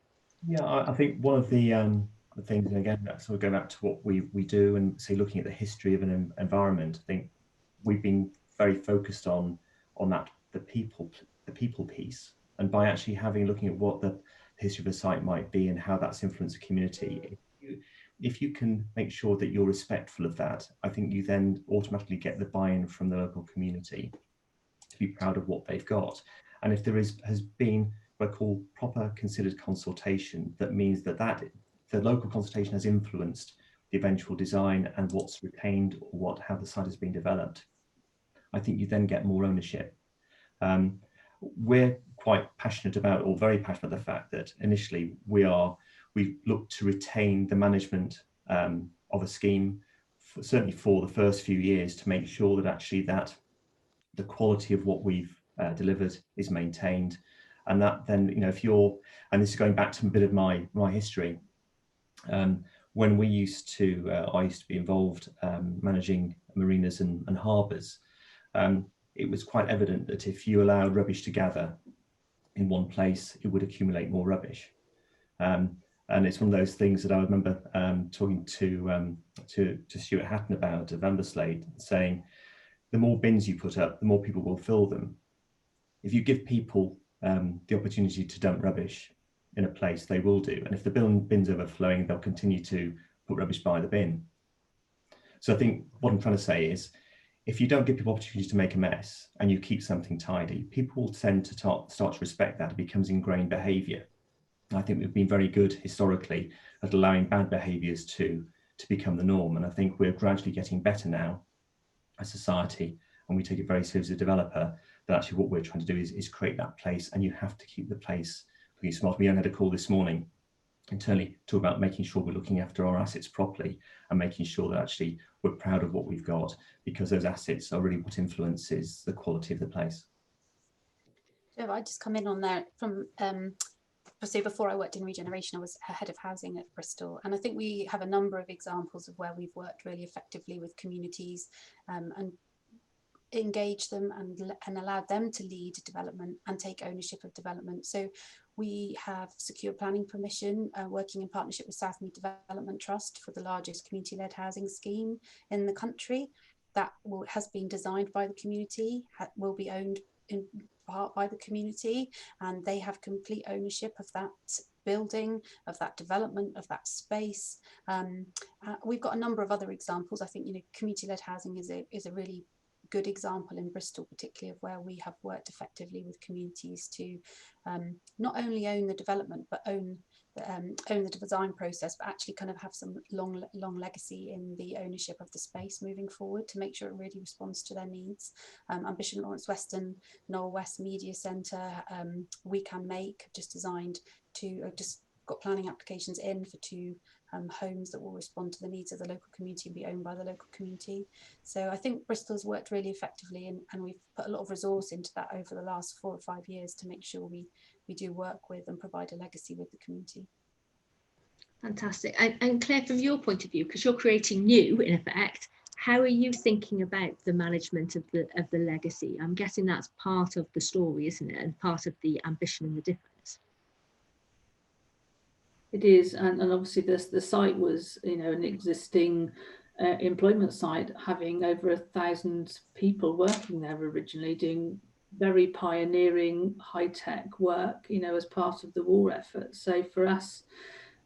Yeah, I think one of the things, and again, sort of go back to what we do and say, looking at the history of an environment, I think we've been very focused on that, the people piece, and by actually looking at what the history of a site might be and how that's influenced the community. If you can make sure that you're respectful of that, I think you then automatically get the buy-in from the local community to be proud of what they've got. And if there has been what I call proper considered consultation, that means that the local consultation has influenced the eventual design and what's retained, or how the site has been developed, I think you then get more ownership. We're quite passionate about, or very passionate about, the fact that initially we look to retain the management of a scheme, certainly for the first few years, to make sure that actually that the quality of what we've delivered is maintained. And that then, if you're, and this is going back to a bit of my history, when I used to be involved managing marinas and harbours, it was quite evident that if you allowed rubbish to gather in one place, it would accumulate more rubbish. And it's one of those things that I remember talking to Stuart Hatton about of Amberslade, saying, the more bins you put up, the more people will fill them. If you give people the opportunity to dump rubbish in a place, they will do. And if the bin's overflowing, they'll continue to put rubbish by the bin. So I think what I'm trying to say is, if you don't give people opportunities to make a mess and you keep something tidy, people will tend to start to respect that. It becomes ingrained behaviour. I think we've been very good historically at allowing bad behaviours to become the norm. And I think we're gradually getting better now as society, and we take it very seriously as a developer, that actually what we're trying to do is create that place, and you have to keep the place looking smart. We only had a call this morning internally to talk about making sure we're looking after our assets properly and making sure that actually we're proud of what we've got, because those assets are really what influences the quality of the place. So if I just come in on that from so before I worked in regeneration, I was head of housing at Bristol, and I think we have a number of examples of where we've worked really effectively with communities and engage them and allowed them to lead development and take ownership of development. So we have secure planning permission, working in partnership with Southmead Development Trust for the largest community-led housing scheme in the country. That has been designed by the community, will be owned in part by the community, and they have complete ownership of that building, of that development, of that space. We've got a number of other examples. I think community-led housing is a really good example in Bristol, particularly of where we have worked effectively with communities to not only own the development but own the design process, but actually kind of have some long legacy in the ownership of the space moving forward to make sure it really responds to their needs. Ambition Lawrence Weston, Knoll West Media Centre, We Can Make, just designed to just got planning applications in for 2 homes that will respond to the needs of the local community and be owned by the local community. So I think Bristol's worked really effectively, and we've put a lot of resource into that over the last 4 or 5 years to make sure we do work with and provide a legacy with the community. Fantastic. And Claire, from your point of view, because you're creating new in effect, how are you thinking about the management of the legacy? I'm guessing that's part of the story, isn't it, and part of the ambition and the difference. It is, and obviously the site was, an existing employment site, having over 1,000 people working there originally, doing very pioneering high-tech work, as part of the war effort. So for us,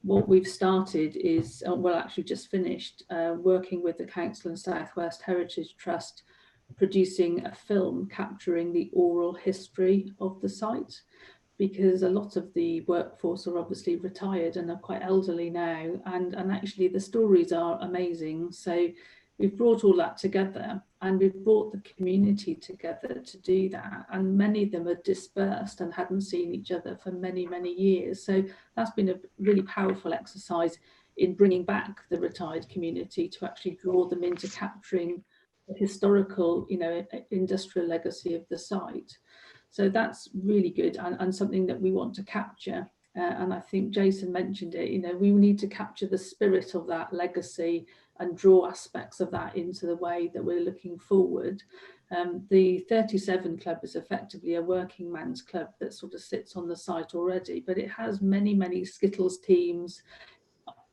what we've started is, actually just finished working with the Council and South West Heritage Trust, producing a film capturing the oral history of the site, because a lot of the workforce are obviously retired and are quite elderly now, and actually the stories are amazing. So we've brought all that together, and we've brought the community together to do that, and many of them are dispersed and hadn't seen each other for many years. So that's been a really powerful exercise in bringing back the retired community to actually draw them into capturing the historical, industrial legacy of the site. So that's really good, and something that we want to capture. And I think Jason mentioned it, we need to capture the spirit of that legacy and draw aspects of that into the way that we're looking forward. The 37 Club is effectively a working man's club that sort of sits on the site already, but it has many Skittles teams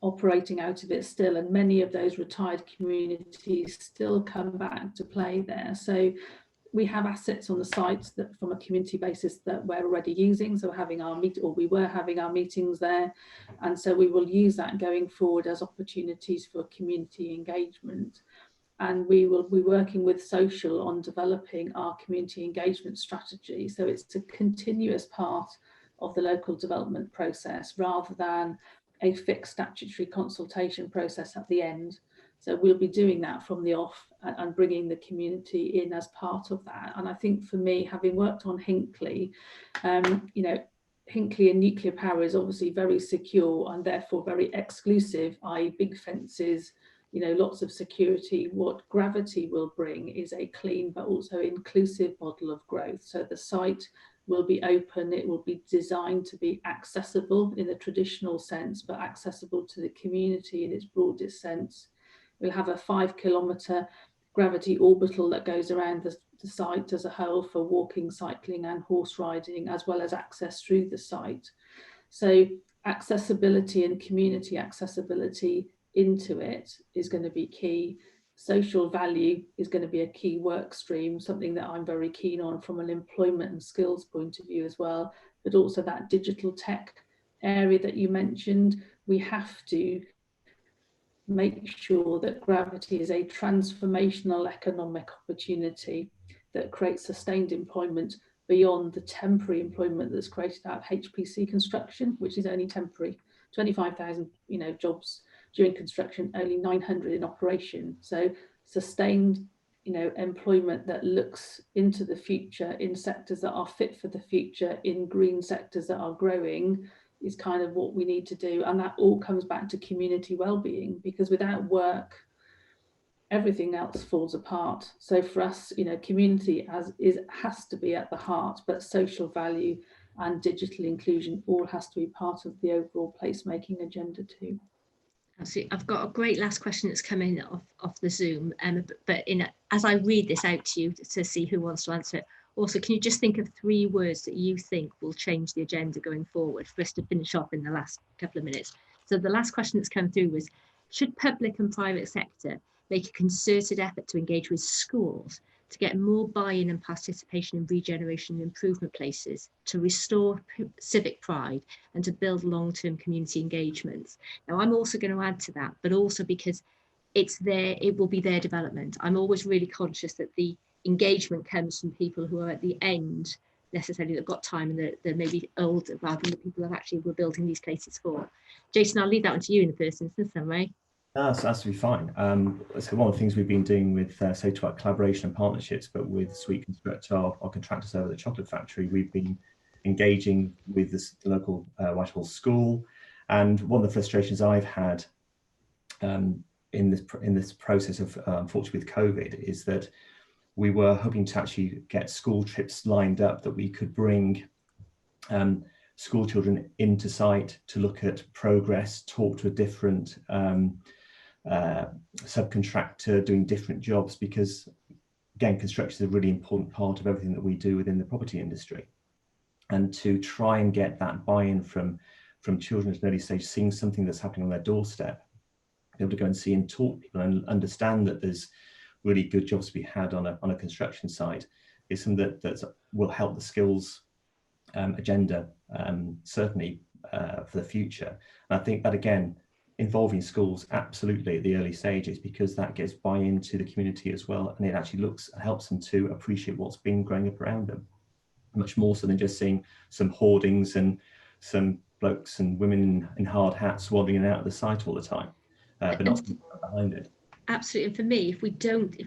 operating out of it still, and many of those retired communities still come back to play there. So we have assets on the site that from a community basis that we're already using. So we were having our meetings there. And so we will use that going forward as opportunities for community engagement. And we will be working with social on developing our community engagement strategy. So it's a continuous part of the local development process rather than a fixed statutory consultation process at the end. So we'll be doing that from the off and bringing the community in as part of that. And I think for me, having worked on Hinckley, Hinckley and nuclear power is obviously very secure and therefore very exclusive, i.e. big fences, lots of security. What Gravity will bring is a clean but also inclusive model of growth. So the site will be open, it will be designed to be accessible in the traditional sense, but accessible to the community in its broadest sense. We'll have a 5-kilometre gravity orbital that goes around the site as a whole for walking, cycling and horse riding, as well as access through the site. So accessibility and community accessibility into it is going to be key. Social value is going to be a key work stream, something that I'm very keen on from an employment and skills point of view as well, but also that digital tech area that you mentioned. We have to make sure that Gravity is a transformational economic opportunity that creates sustained employment beyond the temporary employment that's created out of HPC construction, which is only temporary. 25,000 jobs during construction, only 900 in operation. So sustained employment that looks into the future in sectors that are fit for the future, in green sectors that are growing, is kind of what we need to do. And that all comes back to community well-being, because without work, everything else falls apart. So for us, community has to be at the heart, but social value and digital inclusion all has to be part of the overall placemaking agenda too. Absolutely. I've got a great last question that's come in off the Zoom, but as I read this out to you to see who wants to answer it, also, can you just think of 3 words that you think will change the agenda going forward for us to finish off in the last couple of minutes? So the last question that's come through was, should public and private sector make a concerted effort to engage with schools to get more buy-in and participation in regeneration and improvement places, to restore civic pride and to build long-term community engagements? Now, I'm also going to add to that, but also because it will be their development. I'm always really conscious that the engagement comes from people who are at the end necessarily, that have got time and they're maybe older rather than the people that actually we're building these places for. Jason, I'll leave that one to you in the first instance then, Ray. That's absolutely fine. So one of the things we've been doing with, say, to our collaboration and partnerships, but with Sweet Construct, our contractors over at the Chocolate Factory, we've been engaging with the local Whitehall school. And one of the frustrations I've had in this process of, unfortunately, with COVID, is that we were hoping to actually get school trips lined up that we could bring school children into site to look at progress, talk to a different subcontractor doing different jobs, because again, construction is a really important part of everything that we do within the property industry. And to try and get that buy-in from children at an early stage, seeing something that's happening on their doorstep, be able to go and see and talk to people and understand that there's really good jobs to be had on a construction site, is something that will help the skills agenda, certainly for the future. And I think that, again, involving schools absolutely at the early stages, because that gets buy-in to the community as well, and it actually helps them to appreciate what's been growing up around them, much more so than just seeing some hoardings and some blokes and women in hard hats wandering in and out of the site all the time, but not behind it. Absolutely. And for me, if we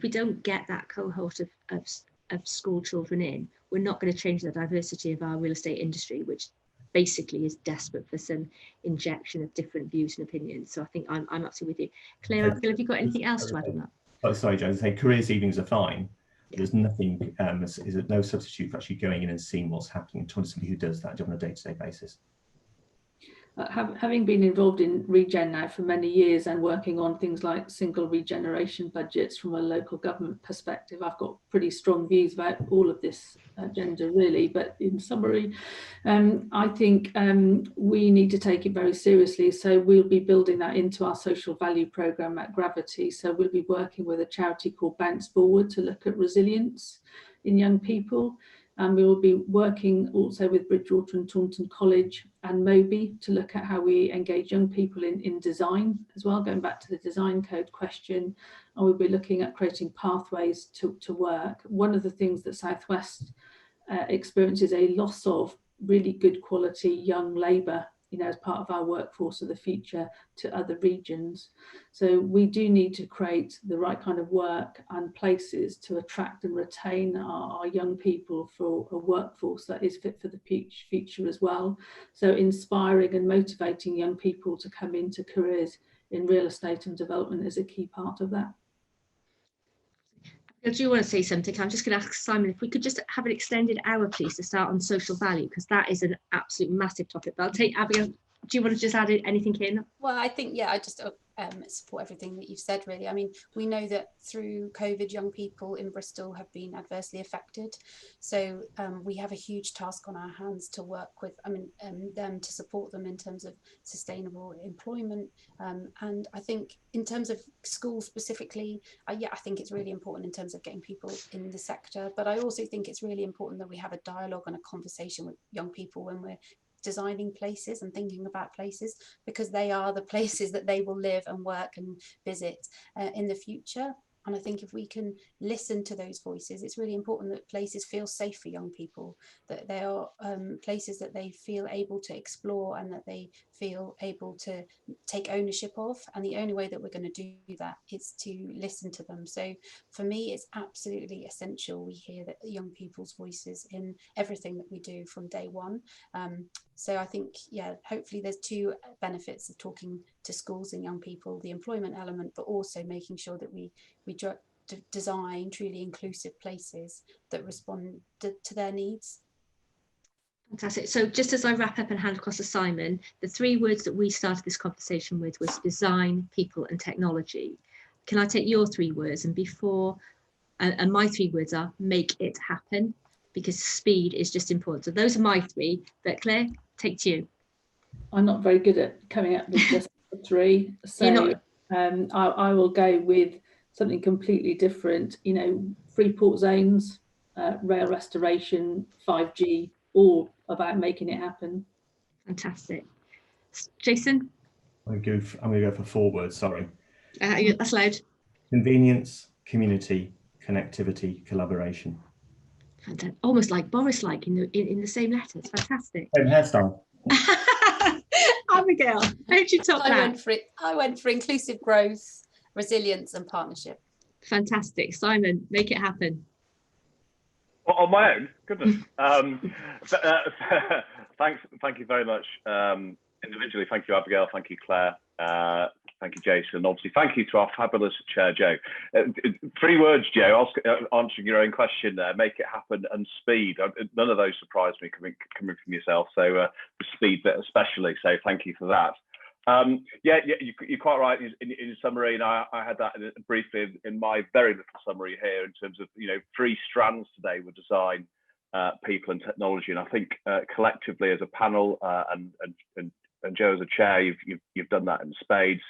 don't get that cohort of school children in, we're not going to change the diversity of our real estate industry, which basically is desperate for some injection of different views and opinions. So I think I'm absolutely with you. Claire, have you got anything else to add on that? Oh, sorry, Joe. I was saying careers evenings are fine. Yeah. There's nothing, is it no substitute for actually going in and seeing what's happening, to somebody who does that job on a day-to-day basis. Having been involved in regen now for many years and working on things like single regeneration budgets from a local government perspective, I've got pretty strong views about all of this agenda really. But in summary, I think we need to take it very seriously. So we'll be building that into our social value programme at Gravity. So we'll be working with a charity called Bounce Forward to look at resilience in young people. And we will be working also with Bridgewater and Taunton College and Moby to look at how we engage young people in design as well, going back to the design code question. And we'll be looking at creating pathways to work. One of the things that South West experiences a loss of really good quality young labour, as part of our workforce of the future to other regions. So we do need to create the right kind of work and places to attract and retain our young people for a workforce that is fit for the future as well. So inspiring and motivating young people to come into careers in real estate and development is a key part of that. Do you want to say something? I'm just going to ask Simon if we could just have an extended hour, please, to start on social value, because that is an absolute massive topic. But I'll take Abigail. Do you want to just add anything in? Well, I think, I just support everything that you've said, really. I mean, we know that through COVID, young people in Bristol have been adversely affected. So we have a huge task on our hands to work with, them, to support them in terms of sustainable employment. And I think in terms of schools specifically, I think it's really important in terms of getting people in the sector. But I also think it's really important that we have a dialogue and a conversation with young people when we're designing places and thinking about places, because they are the places that they will live and work and visit in the future. And I think if we can listen to those voices, it's really important that places feel safe for young people, that they are places that they feel able to explore and that they feel able to take ownership of. And the only way that we're going to do that is to listen to them. So for me, it's absolutely essential we hear that young people's voices in everything that we do from day one. So I think, hopefully there's two benefits of talking to schools and young people, the employment element, but also making sure that we design truly inclusive places that respond to their needs. Fantastic. So just as I wrap up and hand across to Simon, the three words that we started this conversation with was design, people and technology. Can I take your three words? And and my three words are make it happen, because speed is just important. So those are my three, but Claire, take to you. I'm not very good at coming up with just three. So I will go with something completely different, free port zones, rail restoration, 5G, all about making it happen. Fantastic. Jason? I'm going to go for 4 words, sorry. That's loud. Convenience, community, connectivity, collaboration. Fantastic. Almost like Boris, in the same letters. Fantastic. Same hairstyle. Abigail, how did you top that? I went for inclusive growth, resilience and partnership. Fantastic. Simon, make it happen. On my own, goodness. Thank you very much. Individually, thank you, Abigail. Thank you, Claire. Thank you, Jason. Obviously, thank you to our fabulous chair, Joe. 3 words, Joe, answering your own question there, make it happen and speed. None of those surprised me coming from yourself. So the speed bit especially. So thank you for that. You're quite right in summary, and I had that briefly in my very little summary here in terms of 3 strands today were design, people and technology, and I think collectively as a panel and Joe as a chair, you've done that in spades.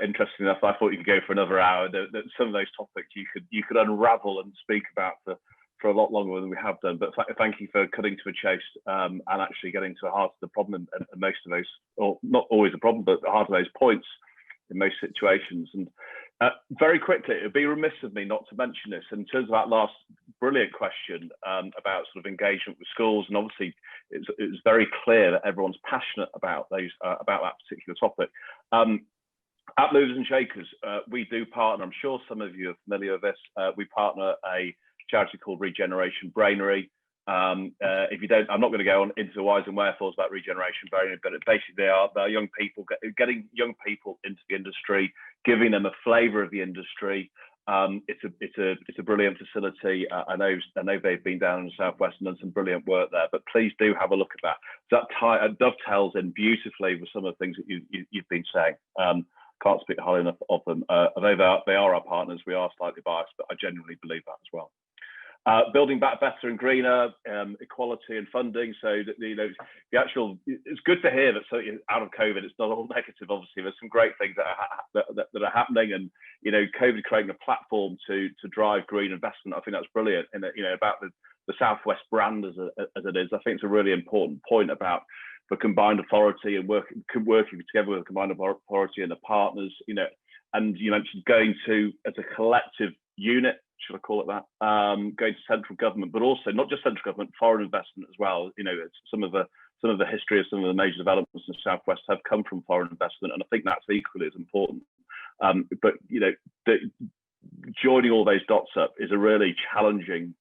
Interesting enough, I thought you could go for another hour. That some of those topics you could unravel and speak about for a lot longer than we have done. But thank you for cutting to a chase and actually getting to the heart of the problem and most of those, or not always a problem, but the heart of those points in most situations. And very quickly, it would be remiss of me not to mention this in terms of that last brilliant question about sort of engagement with schools. And obviously, it's very clear that everyone's passionate about those about that particular topic. At Movers and Shakers, we do partner. I'm sure some of you are familiar with this. We partner a charity called Regeneration Brainery. If you don't, I'm not going to go on into the whys and wherefores about Regeneration Brainery, but basically they are young people, getting young people into the industry, giving them a flavour of the industry, It's a brilliant facility. I know they've been down in the southwest and done some brilliant work there. But please do have a look at that. That dovetails in beautifully with some of the things that you've been saying. Can't speak highly enough of them. They are our partners. We are slightly biased, but I genuinely believe that as well. Building back better and greener, equality and funding. So that, it's good to hear that out of COVID, it's not all negative. Obviously, there's some great things that are happening, and COVID creating a platform to drive green investment. I think that's brilliant. And about the Southwest brand as it is, I think it's a really important point about the combined authority and working together with the combined authority and the partners. And you mentioned going to as a collective unit. Should I call it that? Going to central government, but also not just central government, foreign investment as well. Some of the history of some of the major developments in the Southwest have come from foreign investment, and I think that's equally as important. But joining all those dots up is a really challenging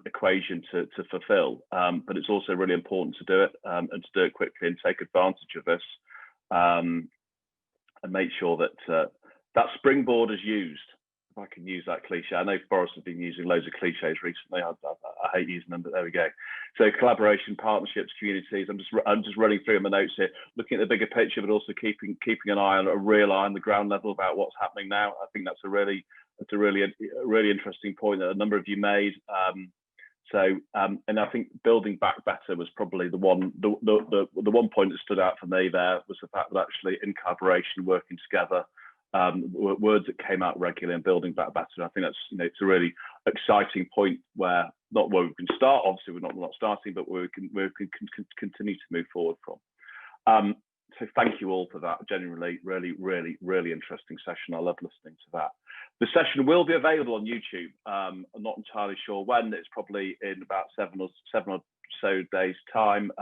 equation to fulfill. But it's also really important to do it and to do it quickly and take advantage of this and make sure that that springboard is used. If I can use that cliche. I know Boris has been using loads of cliches recently. I hate using them, but there we go. So collaboration, partnerships, communities. I'm just running through my notes here, looking at the bigger picture, but also keeping an eye on a real eye on the ground level about what's happening now. I think that's a really interesting point that a number of you made. And I think building back better was probably the one point that stood out for me. There was the fact that actually in collaboration, working together. Words that came out regularly and building back better. I think that's it's a really exciting point where we can start. Obviously, we're not starting, but we can continue to move forward from. So thank you all for that. Genuinely, really interesting session. I love listening to that. The session will be available on YouTube. I'm not entirely sure when. It's probably in about seven or so days' time.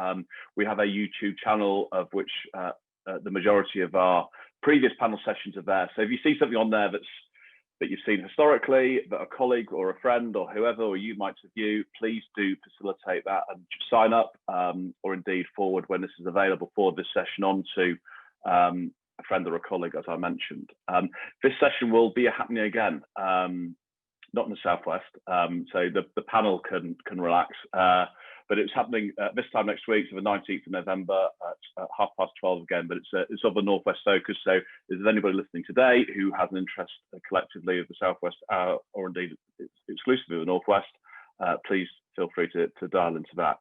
We have a YouTube channel of which the majority of our previous panel sessions are there. So if you see something on there that you've seen historically, that a colleague or a friend or whoever or you might have viewed, please do facilitate that and sign up or indeed forward when this is available for this session on to a friend or a colleague, as I mentioned. This session will be happening again, not in the Southwest, so the panel can relax. But it's happening this time next week, so the 19th of November at 12:30 again. But it's of a Northwest focus. So if there's anybody listening today who has an interest collectively of the Southwest or indeed exclusively of the Northwest, please feel free to dial into that.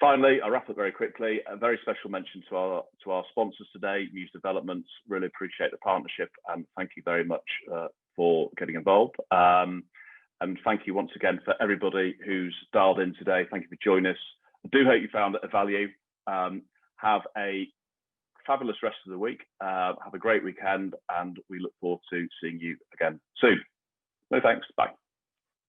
Finally, I'll wrap up very quickly. A very special mention to our sponsors today, Muse Developments. Really appreciate the partnership and thank you very much for getting involved. And thank you once again for everybody who's dialed in today. Thank you for joining us. I do hope you found it of value. Have a fabulous rest of the week. Have a great weekend, and we look forward to seeing you again soon. No thanks. Bye.